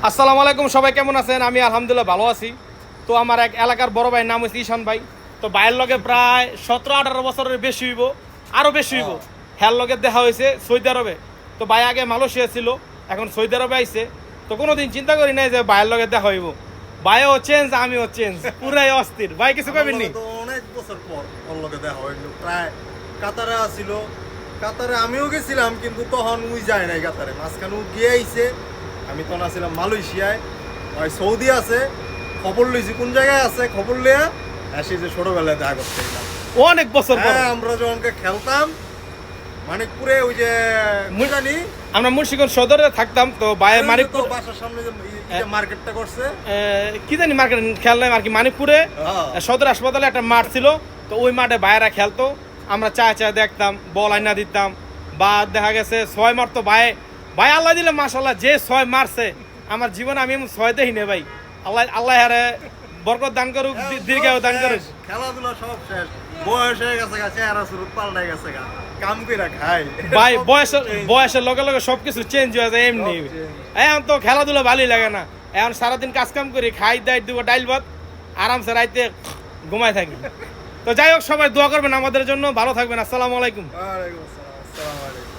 আসসালামু আলাইকুম, সবাই কেমন আছেন? আমি আলহামদুলিল্লাহ ভালো আছি। তো আমার এক এলাকার বড় ভাইয়ের নাম হচ্ছে ঈশান ভাই। তো ভাইয়ের লগে প্রায় 17-18 বছরের বেশি হইব, আরও বেশি হইব। হ্যার লগে দেখা হয়েছে সৌদি আরবে। তো ভাই আগে মালয়েশিয়া ছিল, এখন সৌদি আরবে আইছে। তো কোনোদিন চিন্তা করি নাই যে ভাইয়ের লগে দেখা হইব। ভাইও চেঞ্জ, আমিও চেঞ্জ, পুরাই অস্থির। ভাই কিছু কবেন নি? অনেক বছর পর ওর লগে দেখা হইলো, প্রায় কাতারে আসিল। কাতারে আমিও গেছিলাম, কিন্তু তখন উই যায় নাই কাতারে, মাঝখানে ও গিয়ে আইছে। আমি তখন আসছিলাম মালয়েশিয়ায়, ওই সৌদি আছে। খবর লইছি কোন জায়গায় আছে, খবর লিয়া আসি যে ছোটবেলায় দেখা করতে গেলাম। অনেক বছর পর। হ্যাঁ, আমরা যখন খেলতাম মানিকপুরে, ওই যে মুজানি, আমরা মুন্সিগঞ্জ সদরে থাকতাম। তো ভাইয়ের মানিকপুর বাসার সামনে যে মার্কেটটা করছে, কি জানি মার্কেট খেয়াল নাই আর কি, মানিকপুরে সদর হাসপাতালে একটা মাঠ ছিল। তো ওই মাঠে ভাইয়েরা খেলতো, আমরা চায় চায় দেখতাম, বল আইনা দিতাম। বা দেখা গেছে 6 মারতো ভাই। ভাই আল্লাহ দিলে মাশাআল্লাহ, যে 6 মারছে আমার জীবনে আমি এমন 6 দেখি না ভাই। আল্লাহ আল্লাহ হারে বরকত দান করুক, দীর্ঘায়ু দান করুক। খেলাধুলা সব শেষ, বয়স হয়ে গেছে গা, চেহারা সুরত পাল্টাই গেছে গা, কাম কইরা খাই ভাই বয়সের লগে লগে সবকিছু চেঞ্জ হয়ে যায় এমনি। এখন তো খেলাধুলা ভালোই লাগে না। এখন সারাদিন কাজ কাম করি, খাই দাই দিব ডাইল ভাত, আরামসে রাইতে ঘুমাই থাকি। তো যাই হোক, সবাই দোয়া করবেন আমাদের জন্য, ভালো থাকবেন। আসসালামু আলাইকুম। ওয়ালাইকুম আসসালাম। আসসালামু আলাইকুম।